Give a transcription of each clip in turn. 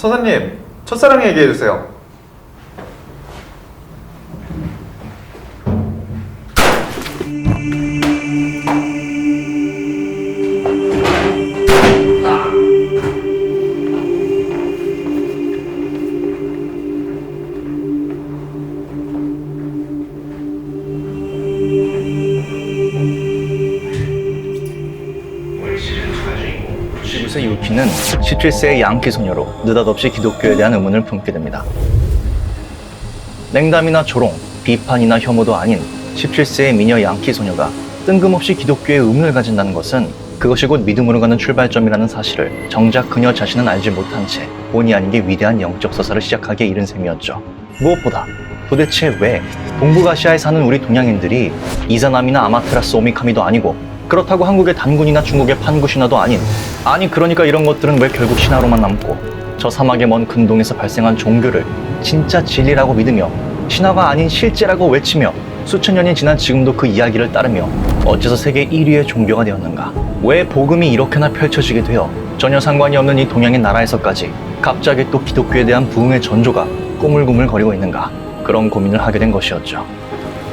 서사님, 첫사랑 얘기해주세요. 구치구세 유키는 17세의 양키 소녀로 느닷없이 기독교에 대한 의문을 품게 됩니다. 냉담이나 조롱, 비판이나 혐오도 아닌 17세의 미녀 양키 소녀가 뜬금없이 기독교에 의문을 가진다는 것은 그것이 곧 믿음으로 가는 출발점이라는 사실을 정작 그녀 자신은 알지 못한 채 본의 아니게 위대한 영적 서사를 시작하기에 이른 셈이었죠. 무엇보다 도대체 왜 동북아시아에 사는 우리 동양인들이 이사남이나 아마테라스 오미카미도 아니고 그렇다고 한국의 단군이나 중국의 판구신화도 아니 그러니까 이런 것들은 왜 결국 신화로만 남고 저 사막의 먼 근동에서 발생한 종교를 진짜 진리라고 믿으며 신화가 아닌 실제라고 외치며 수천 년이 지난 지금도 그 이야기를 따르며 어째서 세계 1위의 종교가 되었는가? 왜 복음이 이렇게나 펼쳐지게 되어 전혀 상관이 없는 이 동양의 나라에서까지 갑자기 또 기독교에 대한 부흥의 전조가 꾸물꾸물거리고 있는가? 그런 고민을 하게 된 것이었죠.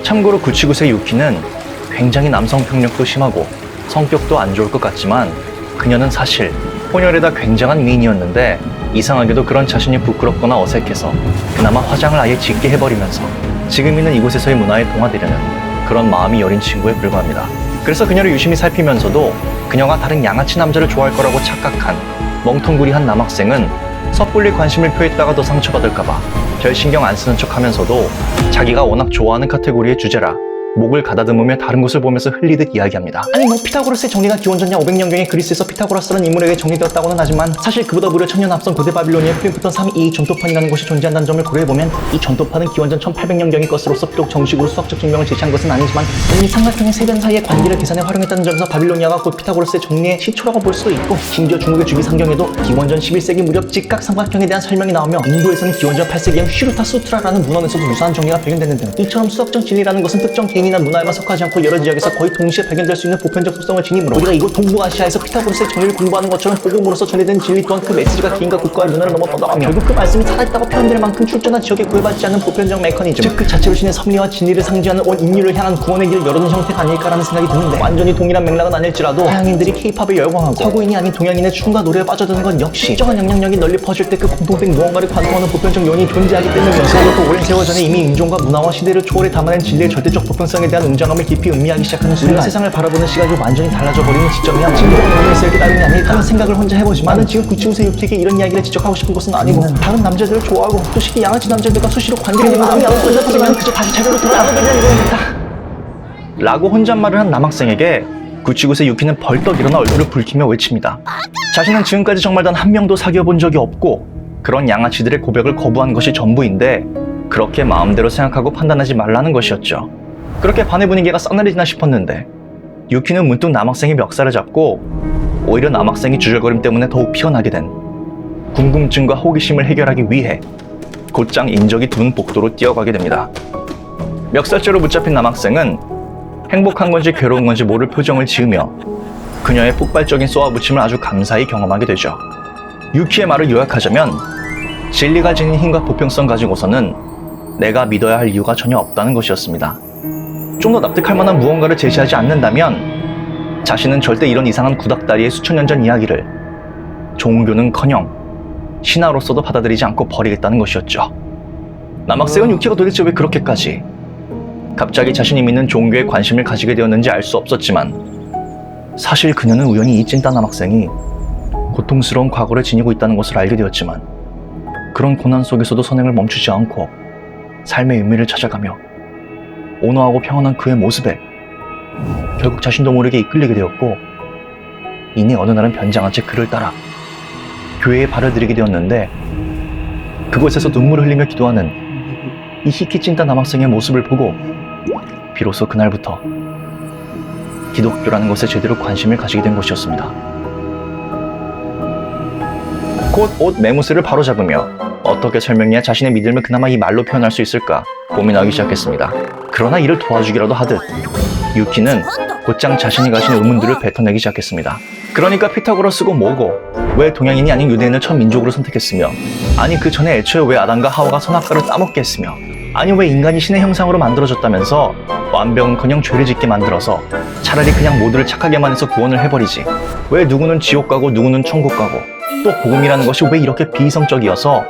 참고로 구치구세 유키는 굉장히 남성 폭력도 심하고 성격도 안 좋을 것 같지만 그녀는 사실 혼혈에다 굉장한 미인이었는데 이상하게도 그런 자신이 부끄럽거나 어색해서 그나마 화장을 아예 짙게 해버리면서 지금 있는 이곳에서의 문화에 동화되려는 그런 마음이 여린 친구에 불과합니다. 그래서 그녀를 유심히 살피면서도 그녀가 다른 양아치 남자를 좋아할 거라고 착각한 멍텅구리한 남학생은 섣불리 관심을 표했다가 더 상처받을까봐 별 신경 안 쓰는 척 하면서도 자기가 워낙 좋아하는 카테고리의 주제라 목을 가다듬으며 다른 곳을 보면서 흘리듯 이야기합니다. 아니 뭐 피타고라스의 정리가 기원전 약 500년경에 그리스에서 피타고라스라는 인물에게 정리되었다고는 하지만 사실 그보다 무려 1000년 앞선 고대 바빌로니아에 풀립했던 322 전토판이라는 곳이 존재한다는 점을 고려해보면 이 전토판은 기원전 1800년경의 것으로서 비록 정식으로 수학적 증명을 제시한 것은 아니지만 이미 삼각형의 세변 사이의 관계를 계산해 활용했다는 점에서 바빌로니아가 곧 피타고라스의 정리의 시초라고 볼 수도 있고 심지어 중국의 주기상경에도 기원전 11세기 무렵 직각 삼각형에 대한 설명이 나오며 인도에서는 기원전 8세기형 슈루타 수트라라는 문헌에서도 유사한 정리가 발견되는 등 이처럼 수학적 진리라는 것은 특정 개인이나 문화에만 속하지 않고 여러 지역에서 거의 동시에 발견될 수 있는 보편적 속성을 지니므로 우리가 이곳 동북아시아에서 피타고라스의 정리를 공부하는 것처럼 복음으로서 전해된 진리 또한 그 메시지가 개인과 국가의 문화를 넘어 뻗어가며 결국 그 말씀이 살아있다고 표현될 만큼 출전한 지역에 구애받지 않는 보편적 메커니즘 즉 그 자체로 신의 섭리와 진리를 상징하는 온 인류를 향한 구원의 길을 열어둔 형태가 아닐까라는 생각이 드는데 완전히 동일한 맥락은 아닐지라도 서양인들이 케이팝을 열광하고 서구인이 아닌 동양인의 춤과 노래에 빠져드는 건 역시 특정한 영향력이 널리 퍼질 때 그 공통된 무언가를 관통하는 보편적 요인이 존재하기 때문이면서 그것도 오랜 세월 전에 이미 인종과 문화와 시대를 초월해 담아낸 진리의 절대적 보편성에 대한 웅장함을 깊이 음미하기 시작하는 순간 우리가 세상을 바라보는 시각이 완전히 달라져 버리는 지점이야. 진리가 원했을 게 따름이 아닐까 하는 생각을 혼자 해보지만 나는 지금 구치구세 유키에게 이런 이야기를 지적하고 싶은 것은 아니고 다른 남자들을 좋아하고 또 쉽게 양아치 남자들과 수시로 관계를 마음이 안 걸렸지만 그저 다시 자료로 돌아가게 되는 거니까 라고 혼잣말을 한 남학생에게 구치구세 유키는 벌떡 일어나 얼굴을 붉히며 외칩니다. 자신은 지금까지 정말 단 한 명도 사귀어 본 적이 없고 그런 양아치들의 고백을 거부한 것이 전부인데 그렇게 마음대로 생각하고 판단하지 말라는 것이었죠. 그렇게 반의 분위기가 싸늘해지나 싶었는데 유키는 문득 남학생의 멱살을 잡고 오히려 남학생이 주절거림 때문에 더욱 피어나게 된 궁금증과 호기심을 해결하기 위해 곧장 인적이 드문 복도로 뛰어가게 됩니다. 멱살죄로 붙잡힌 남학생은 행복한 건지 괴로운 건지 모를 표정을 지으며 그녀의 폭발적인 쏘아붙임을 아주 감사히 경험하게 되죠. 유키의 말을 요약하자면 진리가 지닌 힘과 보편성 가지고서는 내가 믿어야 할 이유가 전혀 없다는 것이었습니다. 좀 더 납득할 만한 무언가를 제시하지 않는다면 자신은 절대 이런 이상한 구닥다리의 수천 년 전 이야기를 종교는커녕 신화로서도 받아들이지 않고 버리겠다는 것이었죠. 남학생은 유키가 도대체 왜 그렇게까지 갑자기 자신이 믿는 종교에 관심을 가지게 되었는지 알 수 없었지만 사실 그녀는 우연히 이 찐따 남학생이 고통스러운 과거를 지니고 있다는 것을 알게 되었지만 그런 고난 속에서도 선행을 멈추지 않고 삶의 의미를 찾아가며 온화하고 평온한 그의 모습에 결국 자신도 모르게 이끌리게 되었고 이내 어느 날은 변장한 채 그를 따라 교회에 발을 들이게 되었는데 그곳에서 눈물을 흘리며 기도하는 이 히키 찐따 남학생의 모습을 보고 비로소 그날부터 기독교라는 것에 제대로 관심을 가지게 된 것이었습니다. 곧 옷 매무새를 바로잡으며 어떻게 설명해야 자신의 믿음을 그나마 이 말로 표현할 수 있을까 고민하기 시작했습니다. 그러나 이를 도와주기라도 하듯 유키는 곧장 자신이 가진 의문들을 뱉어내기 시작했습니다. 그러니까 피타고라스고 뭐고 왜 동양인이 아닌 유대인을 첫 민족으로 선택했으며, 아니 그 전에 애초에 왜 아담과 하와가 선악과를 따먹게 했으며, 아니 왜 인간이 신의 형상으로 만들어졌다면서 완벽은커녕 죄를 짓게 만들어서 차라리 그냥 모두를 착하게만 해서 구원을 해버리지, 왜 누구는 지옥 가고 누구는 천국 가고, 또 복음이라는 것이 왜 이렇게 비이성적이어서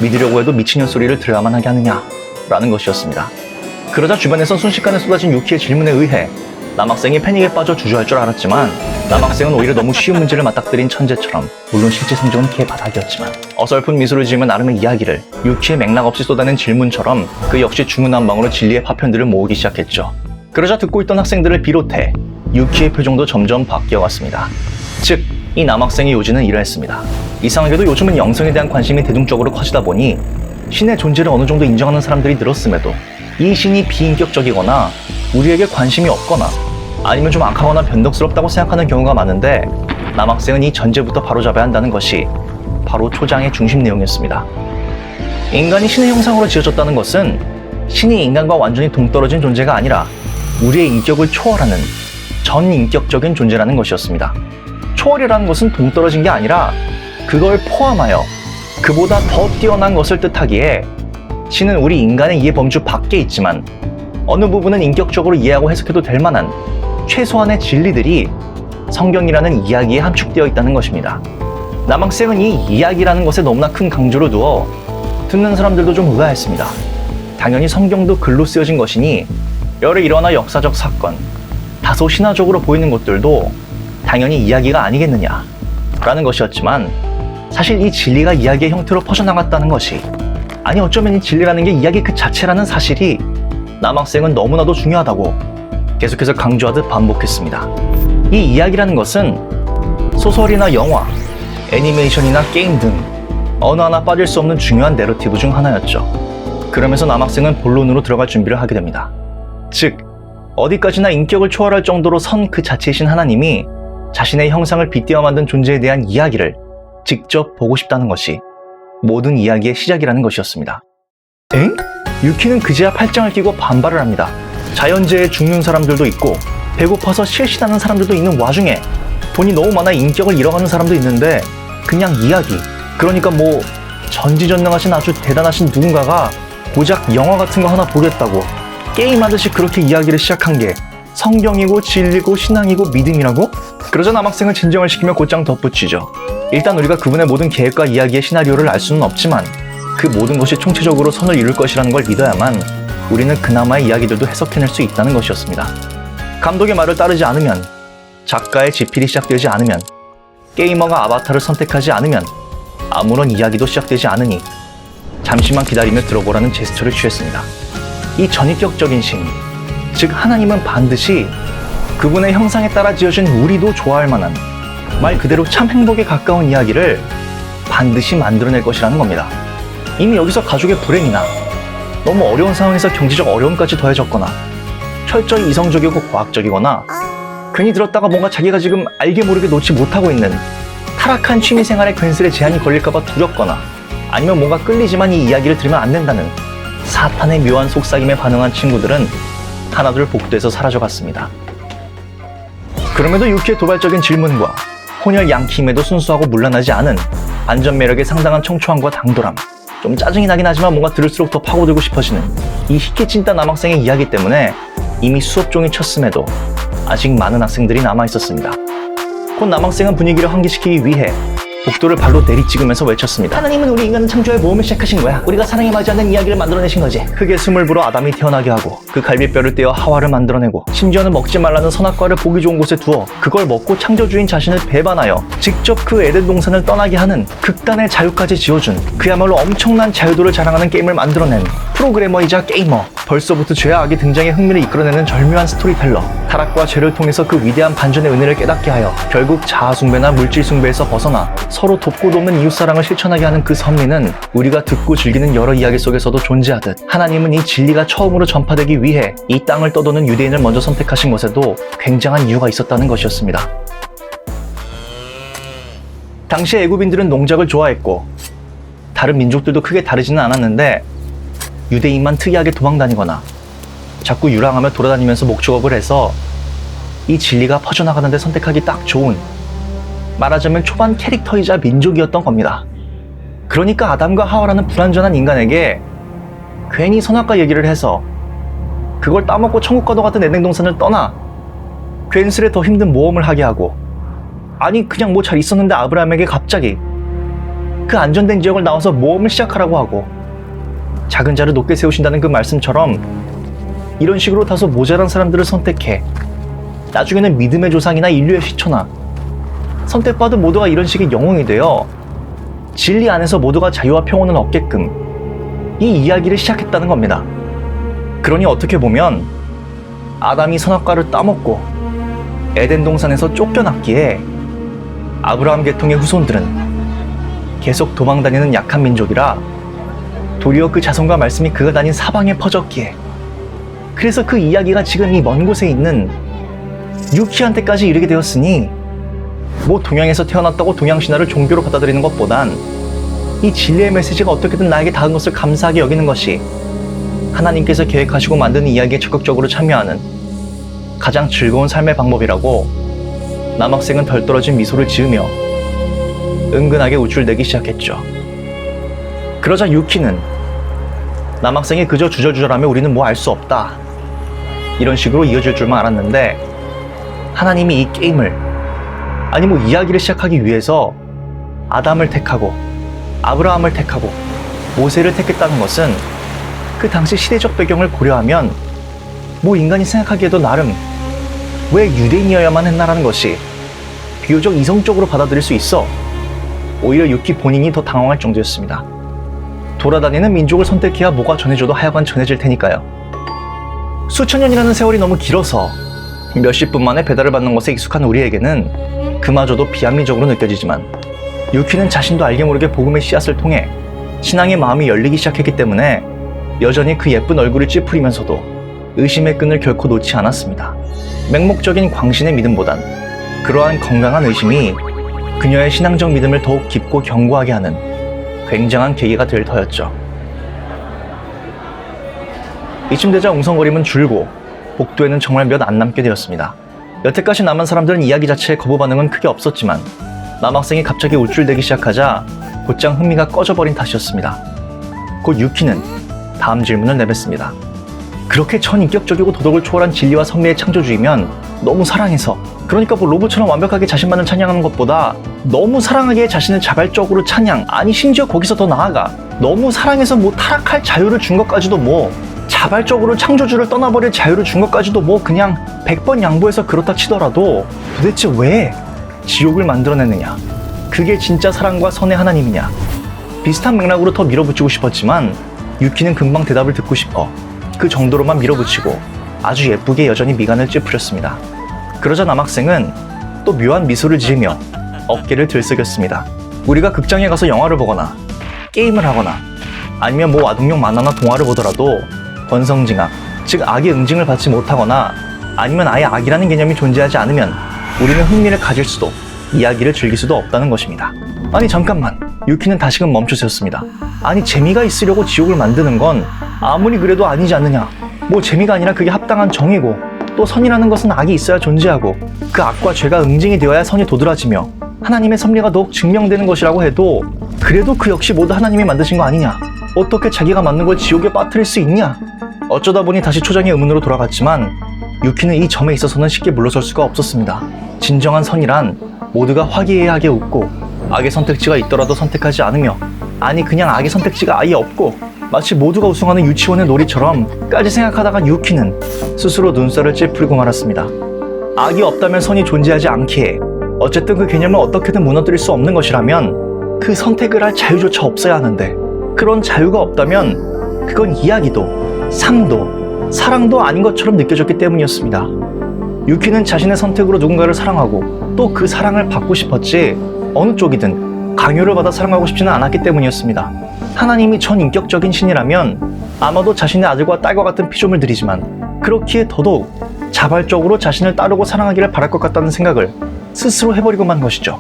믿으려고 해도 미친년 소리를 들어야만 하게 하느냐 라는 것이었습니다. 그러자 주변에서 순식간에 쏟아진 유키의 질문에 의해 남학생이 패닉에 빠져 주저할 줄 알았지만, 남학생은 오히려 너무 쉬운 문제를 맞닥뜨린 천재처럼, 물론 실제 성적은 개바닥이었지만 어설픈 미소를 지으며 나름의 이야기를 유키의 맥락 없이 쏟아낸 질문처럼 그 역시 중구난방으로 진리의 파편들을 모으기 시작했죠. 그러자 듣고 있던 학생들을 비롯해 유키의 표정도 점점 바뀌어갔습니다. 즉, 이 남학생의 요지는 이러했습니다. 이상하게도 요즘은 영성에 대한 관심이 대중적으로 커지다 보니 신의 존재를 어느 정도 인정하는 사람들이 늘었음에도 이 신이 비인격적이거나 우리에게 관심이 없거나 아니면 좀 악하거나 변덕스럽다고 생각하는 경우가 많은데, 남학생은 이 전제부터 바로잡아야 한다는 것이 바로 초장의 중심 내용이었습니다. 인간이 신의 형상으로 지어졌다는 것은 신이 인간과 완전히 동떨어진 존재가 아니라 우리의 인격을 초월하는 전인격적인 존재라는 것이었습니다. 초월이라는 것은 동떨어진 게 아니라 그걸 포함하여 그보다 더 뛰어난 것을 뜻하기에, 신은 우리 인간의 이해 범주 밖에 있지만 어느 부분은 인격적으로 이해하고 해석해도 될 만한 최소한의 진리들이 성경이라는 이야기에 함축되어 있다는 것입니다. 남학생은 이 이야기라는 것에 너무나 큰 강조를 두어 듣는 사람들도 좀 의아했습니다. 당연히 성경도 글로 쓰여진 것이니 여러 일화나 역사적 사건, 다소 신화적으로 보이는 것들도 당연히 이야기가 아니겠느냐 라는 것이었지만, 사실 이 진리가 이야기의 형태로 퍼져나갔다는 것이, 아니 어쩌면 이 진리라는 게 이야기 그 자체라는 사실이 남학생은 너무나도 중요하다고 계속해서 강조하듯 반복했습니다. 이 이야기라는 것은 소설이나 영화, 애니메이션이나 게임 등 어느 하나 빠질 수 없는 중요한 내러티브 중 하나였죠. 그러면서 남학생은 본론으로 들어갈 준비를 하게 됩니다. 즉, 어디까지나 인격을 초월할 정도로 선 그 자체이신 하나님이 자신의 형상을 빗대어 만든 존재에 대한 이야기를 직접 보고 싶다는 것이 모든 이야기의 시작이라는 것이었습니다. 엥? 유키는 그제야 팔짱을 끼고 반발을 합니다. 자연재해에 죽는 사람들도 있고 배고파서 실신하는 사람들도 있는 와중에 돈이 너무 많아 인격을 잃어가는 사람도 있는데, 그냥 이야기, 그러니까 뭐 전지전능하신 아주 대단하신 누군가가 고작 영화 같은 거 하나 보겠다고 게임하듯이 그렇게 이야기를 시작한 게 성경이고 진리고 신앙이고 믿음이라고? 그러자 남학생은 진정을 시키며 곧장 덧붙이죠. 일단 우리가 그분의 모든 계획과 이야기의 시나리오를 알 수는 없지만 그 모든 것이 총체적으로 선을 이룰 것이라는 걸 믿어야만 우리는 그나마의 이야기들도 해석해낼 수 있다는 것이었습니다. 감독의 말을 따르지 않으면, 작가의 지필이 시작되지 않으면, 게이머가 아바타를 선택하지 않으면 아무런 이야기도 시작되지 않으니 잠시만 기다리며 들어보라는 제스처를 취했습니다. 이 전인격적인 신, 즉 하나님은 반드시 그분의 형상에 따라 지어진 우리도 좋아할 만한, 말 그대로 참 행복에 가까운 이야기를 반드시 만들어낼 것이라는 겁니다. 이미 여기서 가족의 불행이나 너무 어려운 상황에서 경제적 어려움까지 더해졌거나 철저히 이성적이고 과학적이거나 괜히 들었다가 뭔가 자기가 지금 알게 모르게 놓지 못하고 있는 타락한 취미생활에 괜스레 제한이 걸릴까봐 두렵거나, 아니면 뭔가 끌리지만 이 이야기를 들으면 안 된다는 사탄의 묘한 속삭임에 반응한 친구들은 하나둘 복도에서 사라져갔습니다. 그럼에도 유키의 도발적인 질문과 혼혈 양키임에도 순수하고 문란하지 않은 반전 매력의 상당한 청초함과 당돌함, 좀 짜증이 나긴 하지만 뭔가 들을수록 더 파고들고 싶어지는 이 희귀찐따 남학생의 이야기 때문에 이미 수업 종이 쳤음에도 아직 많은 학생들이 남아있었습니다. 곧 남학생은 분위기를 환기시키기 위해 복도를 발로 내리찍으면서 외쳤습니다. 하나님은 우리 인간을 창조해 모험을 시작하신 거야. 우리가 사랑에 맞지 않는 이야기를 만들어내신 거지. 크게 숨을 불어 아담이 태어나게 하고 그 갈비뼈를 떼어 하와를 만들어내고, 심지어는 먹지 말라는 선악과를 보기 좋은 곳에 두어 그걸 먹고 창조주인 자신을 배반하여 직접 그 에덴 동산을 떠나게 하는 극단의 자유까지 지어준, 그야말로 엄청난 자유도를 자랑하는 게임을 만들어낸 프로그래머이자 게이머, 벌써부터 죄와 악의 등장에 흥미를 이끌어내는 절묘한 스토리텔러, 타락과 죄를 통해서 그 위대한 반전의 은혜를 깨닫게 하여 결국 자아숭배나 물질숭배에서 벗어나 서로 돕고 돕는 이웃사랑을 실천하게 하는 그 섭리는 우리가 듣고 즐기는 여러 이야기 속에서도 존재하듯, 하나님은 이 진리가 처음으로 전파되기 위해 이 땅을 떠도는 유대인을 먼저 선택하신 것에도 굉장한 이유가 있었다는 것이었습니다. 당시 애굽인들은 농작을 좋아했고 다른 민족들도 크게 다르지는 않았는데, 유대인만 특이하게 도망다니거나 자꾸 유랑하며 돌아다니면서 목축업을 해서 이 진리가 퍼져나가는데 선택하기 딱 좋은, 말하자면 초반 캐릭터이자 민족이었던 겁니다. 그러니까 아담과 하와라는 불완전한 인간에게 괜히 선악과 얘기를 해서 그걸 따먹고 천국 가도 같은 에덴 동산을 떠나 괜스레 더 힘든 모험을 하게 하고, 아니 그냥 뭐 잘 있었는데 아브라함에게 갑자기 그 안전된 지역을 나와서 모험을 시작하라고 하고, 작은 자를 높게 세우신다는 그 말씀처럼 이런 식으로 다소 모자란 사람들을 선택해 나중에는 믿음의 조상이나 인류의 시초나 선택받은 모두가 이런 식의 영웅이 되어 진리 안에서 모두가 자유와 평온을 얻게끔 이 이야기를 시작했다는 겁니다. 그러니 어떻게 보면 아담이 선악과를 따먹고 에덴 동산에서 쫓겨났기에 아브라함 계통의 후손들은 계속 도망다니는 약한 민족이라 도리어 그 자손과 말씀이 그가 다닌 사방에 퍼졌기에, 그래서 그 이야기가 지금 이 먼 곳에 있는 유키한테까지 이르게 되었으니, 뭐 동양에서 태어났다고 동양 신화를 종교로 받아들이는 것보단 이 진리의 메시지가 어떻게든 나에게 닿은 것을 감사하게 여기는 것이 하나님께서 계획하시고 만든 이야기에 적극적으로 참여하는 가장 즐거운 삶의 방법이라고 남학생은 덜 떨어진 미소를 지으며 은근하게 우쭐대기 시작했죠. 그러자 유키는 남학생이 그저 주저주저하며 우리는 뭐 알 수 없다, 이런 식으로 이어질 줄만 알았는데, 하나님이 이 게임을, 아니 뭐 이야기를 시작하기 위해서 아담을 택하고 아브라함을 택하고 모세를 택했다는 것은 그 당시 시대적 배경을 고려하면 뭐 인간이 생각하기에도 나름 왜 유대인이어야만 했나라는 것이 비교적 이성적으로 받아들일 수 있어 오히려 유키 본인이 더 당황할 정도였습니다. 돌아다니는 민족을 선택해야 뭐가 전해져도 하여간 전해질 테니까요. 수천 년이라는 세월이 너무 길어서 몇십 분 만에 배달을 받는 것에 익숙한 우리에게는 그마저도 비합리적으로 느껴지지만, 유키는 자신도 알게 모르게 복음의 씨앗을 통해 신앙의 마음이 열리기 시작했기 때문에 여전히 그 예쁜 얼굴을 찌푸리면서도 의심의 끈을 결코 놓지 않았습니다. 맹목적인 광신의 믿음보단 그러한 건강한 의심이 그녀의 신앙적 믿음을 더욱 깊고 견고하게 하는 굉장한 계기가 될 터였죠. 이쯤 되자 웅성거림은 줄고 복도에는 정말 몇 안 남게 되었습니다. 여태까지 남은 사람들은 이야기 자체에 거부 반응은 크게 없었지만 남학생이 갑자기 우쭐대기 시작하자 곧장 흥미가 꺼져버린 탓이었습니다. 곧 유키는 다음 질문을 내뱉습니다. 그렇게 전인격적이고 도덕을 초월한 진리와 섭리의 창조주이면 너무 사랑해서, 그러니까 뭐 로봇처럼 완벽하게 자신만을 찬양하는 것보다 너무 사랑하기에 자신을 자발적으로 찬양, 아니 심지어 거기서 더 나아가 너무 사랑해서 뭐 타락할 자유를 준 것까지도, 뭐 자발적으로 창조주를 떠나버릴 자유를 준 것까지도 뭐 그냥 100번 양보해서 그렇다 치더라도 도대체 왜 지옥을 만들어냈느냐, 그게 진짜 사랑과 선의 하나님이냐, 비슷한 맥락으로 더 밀어붙이고 싶었지만 유키는 금방 대답을 듣고 싶어 그 정도로만 밀어붙이고 아주 예쁘게 여전히 미간을 찌푸렸습니다. 그러자 남학생은 또 묘한 미소를 지으며 어깨를 들썩였습니다. 우리가 극장에 가서 영화를 보거나 게임을 하거나 아니면 뭐 아동용 만화나 동화를 보더라도 권성징악, 즉 악의 응징을 받지 못하거나 아니면 아예 악이라는 개념이 존재하지 않으면 우리는 흥미를 가질 수도 이야기를 즐길 수도 없다는 것입니다. 아니 잠깐만, 유키는 다시금 멈춰섰습니다. 아니 재미가 있으려고 지옥을 만드는 건 아무리 그래도 아니지 않느냐. 뭐 재미가 아니라 그게 합당한 정의고, 또 선이라는 것은 악이 있어야 존재하고 그 악과 죄가 응징이 되어야 선이 도드라지며 하나님의 섭리가 더욱 증명되는 것이라고 해도, 그래도 그 역시 모두 하나님이 만드신 거 아니냐. 어떻게 자기가 만든 걸 지옥에 빠뜨릴 수 있냐. 어쩌다 보니 다시 초장의 의문으로 돌아갔지만 유키는 이 점에 있어서는 쉽게 물러설 수가 없었습니다. 진정한 선이란 모두가 화기애애하게 웃고 악의 선택지가 있더라도 선택하지 않으며, 아니 그냥 악의 선택지가 아예 없고 마치 모두가 우승하는 유치원의 놀이처럼까지 생각하다가 유키는 스스로 눈살을 찌푸리고 말았습니다. 악이 없다면 선이 존재하지 않기에 어쨌든 그 개념을 어떻게든 무너뜨릴 수 없는 것이라면 그 선택을 할 자유조차 없어야 하는데, 그런 자유가 없다면 그건 이야기도 삶도 사랑도 아닌 것처럼 느껴졌기 때문이었습니다. 유키는 자신의 선택으로 누군가를 사랑하고 또 그 사랑을 받고 싶었지 어느 쪽이든 강요를 받아 사랑하고 싶지는 않았기 때문이었습니다. 하나님이 전인격적인 신이라면 아마도 자신의 아들과 딸과 같은 피조물 들이지만 그렇기에 더더욱 자발적으로 자신을 따르고 사랑하기를 바랄 것 같다는 생각을 스스로 해버리고만 것이죠.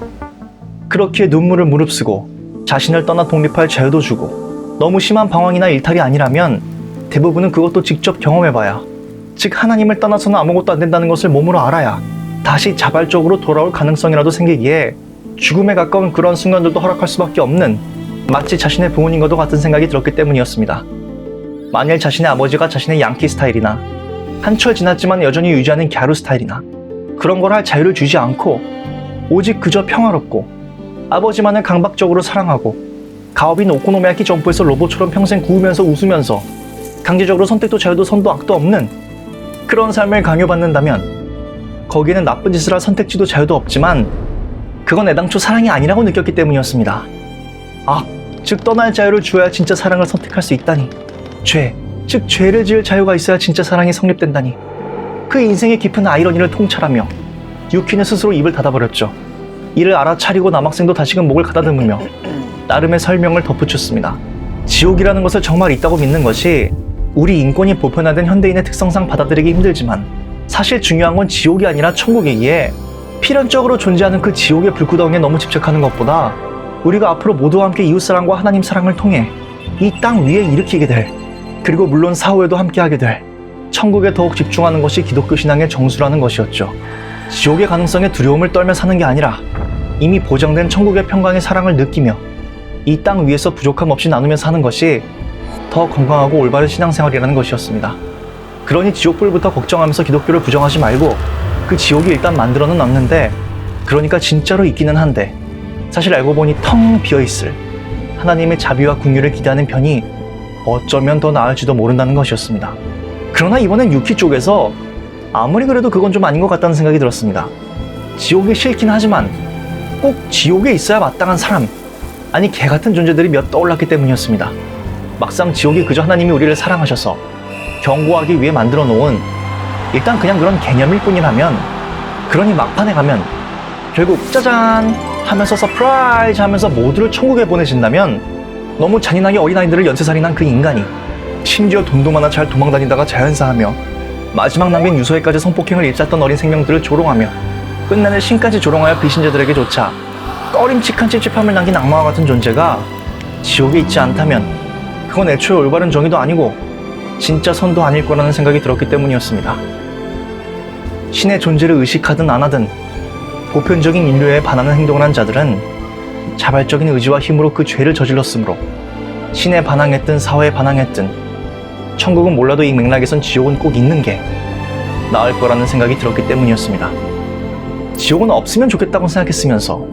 그렇기에 눈물을 무릅쓰고 자신을 떠나 독립할 자유도 주고, 너무 심한 방황이나 일탈이 아니라면 대부분은 그것도 직접 경험해봐야 즉 하나님을 떠나서는 아무것도 안 된다는 것을 몸으로 알아야 다시 자발적으로 돌아올 가능성이라도 생기기에 죽음에 가까운 그런 순간들도 허락할 수밖에 없는, 마치 자신의 부모님과도 같은 생각이 들었기 때문이었습니다. 만일 자신의 아버지가 자신의 양키 스타일이나 한철 지났지만 여전히 유지하는 갸루 스타일이나 그런 걸 할 자유를 주지 않고 오직 그저 평화롭고 아버지만을 강박적으로 사랑하고 가업인 오코노미야키 점프에서 로봇처럼 평생 구우면서 웃으면서 강제적으로 선택도 자유도 선도 악도 없는 그런 삶을 강요받는다면 거기에는 나쁜 짓을 할 선택지도 자유도 없지만 그건 애당초 사랑이 아니라고 느꼈기 때문이었습니다. 악, 즉 떠날 자유를 주어야 진짜 사랑을 선택할 수 있다니. 죄, 즉 죄를 지을 자유가 있어야 진짜 사랑이 성립된다니. 그 인생의 깊은 아이러니를 통찰하며 유키는 스스로 입을 닫아버렸죠. 이를 알아차리고 남학생도 다시금 목을 가다듬으며 나름의 설명을 덧붙였습니다. 지옥이라는 것을 정말 있다고 믿는 것이 우리 인권이 보편화된 현대인의 특성상 받아들이기 힘들지만 사실 중요한 건 지옥이 아니라 천국이기에 필연적으로 존재하는 그 지옥의 불구덩이에 너무 집착하는 것보다 우리가 앞으로 모두와 함께 이웃사랑과 하나님 사랑을 통해 이 땅 위에 일으키게 될, 그리고 물론 사후에도 함께하게 될 천국에 더욱 집중하는 것이 기독교 신앙의 정수라는 것이었죠. 지옥의 가능성에 두려움을 떨며 사는 게 아니라 이미 보장된 천국의 평강의 사랑을 느끼며 이 땅 위에서 부족함 없이 나누며 사는 것이 더 건강하고 올바른 신앙생활이라는 것이었습니다. 그러니 지옥불부터 걱정하면서 기독교를 부정하지 말고 그 지옥이 일단 만들어는 놨는데, 그러니까 진짜로 있기는 한데 사실 알고 보니 텅 비어있을 하나님의 자비와 긍휼을 기대하는 편이 어쩌면 더 나을지도 모른다는 것이었습니다. 그러나 이번엔 유키 쪽에서 아무리 그래도 그건 좀 아닌 것 같다는 생각이 들었습니다. 지옥이 싫긴 하지만 꼭 지옥에 있어야 마땅한 사람, 아니 개 같은 존재들이 몇 떠올랐기 때문이었습니다. 막상 지옥이 그저 하나님이 우리를 사랑하셔서 경고하기 위해 만들어 놓은 일단 그냥 그런 개념일 뿐이라면, 그러니 막판에 가면 결국 짜잔 하면서 서프라이즈 하면서 모두를 천국에 보내신다면 너무 잔인하게 어린아이들을 연쇄살인한 그 인간이 심지어 돈도 많아 잘 도망다니다가 자연사하며 마지막 남긴 유서에까지 성폭행을 일짰던 어린 생명들을 조롱하며 끝내는 신까지 조롱하여 비신자들에게조차 꺼림칙한 찝찝함을 남긴 악마와 같은 존재가 지옥에 있지 않다면 그건 애초에 올바른 정의도 아니고 진짜 선도 아닐 거라는 생각이 들었기 때문이었습니다. 신의 존재를 의식하든 안 하든 보편적인 인류에 반하는 행동을 한 자들은 자발적인 의지와 힘으로 그 죄를 저질렀으므로 신에 반항했든 사회에 반항했든 천국은 몰라도 이 맥락에선 지옥은 꼭 있는 게 나을 거라는 생각이 들었기 때문이었습니다. 지옥은 없으면 좋겠다고 생각했으면서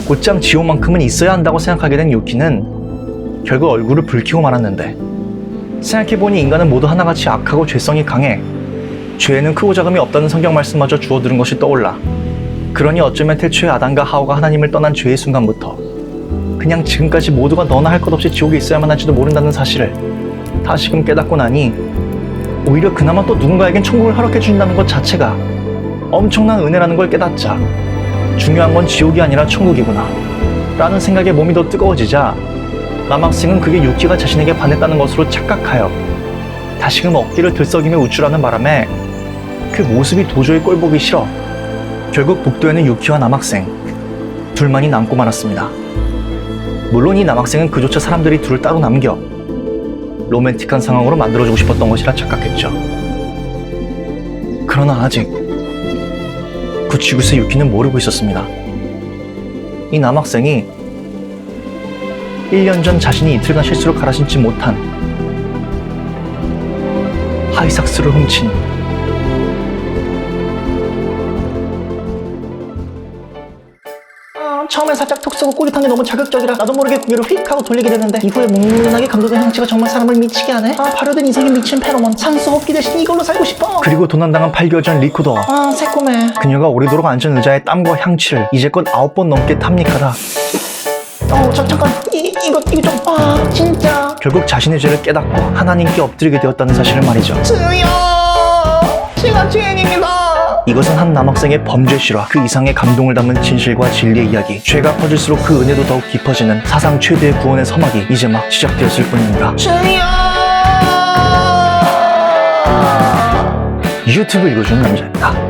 곧장 지옥만큼은 있어야 한다고 생각하게 된 유키는 결국 얼굴을 붉히고 말았는데, 생각해보니 인간은 모두 하나같이 악하고 죄성이 강해 죄에는 크고 작음이 없다는 성경 말씀마저 주워 들은 것이 떠올라, 그러니 어쩌면 태초에 아담과 하와가 하나님을 떠난 죄의 순간부터 그냥 지금까지 모두가 너나 할 것 없이 지옥에 있어야만 할지도 모른다는 사실을 다시금 깨닫고 나니 오히려 그나마 또 누군가에겐 천국을 허락해 주신다는 것 자체가 엄청난 은혜라는 걸 깨닫자 중요한 건 지옥이 아니라 천국이구나 라는 생각에 몸이 더 뜨거워지자 남학생은 그게 유키가 자신에게 반했다는 것으로 착각하여 다시금 어깨를 들썩이며 우쭐하는 바람에 그 모습이 도저히 꼴보기 싫어 결국 복도에는 유키와 남학생 둘만이 남고 말았습니다. 물론 이 남학생은 그조차 사람들이 둘을 따로 남겨 로맨틱한 상황으로 만들어주고 싶었던 것이라 착각했죠. 그러나 아직 그 지구세 유키는 모르고 있었습니다. 이 남학생이 1년 전 자신이 이틀간 실수로 갈아 신지 못한 하이삭스를 훔친 처음엔 살짝 톡 쏘고 꼬깃한 게 너무 자극적이라 나도 모르게 고개를 휙 하고 돌리게 되는데 이후에 뭉근하게 감도된 향취가 정말 사람을 미치게 하네. 발효된 이성이 미친 페로몬, 산소 흡기 대신 이걸로 살고 싶어. 그리고 도난당한 8개월 전 리코더, 새콤해. 그녀가 오래도록 앉은 의자의 땀과 향취를 이제껏 9번 넘게 탐닉하다 잠깐 이거 좀 진짜 결국 자신의 죄를 깨닫고 하나님께 엎드리게 되었다는 사실을 말이죠. 주여, 제가 죄인입니다. 이것은 한 남학생의 범죄 실화, 그 이상의 감동을 담은 진실과 진리의 이야기. 죄가 커질수록 그 은혜도 더욱 깊어지는 사상 최대의 구원의 서막이 이제 막 시작되었을 뿐입니다. 유튜브 읽어주는 남자입니다.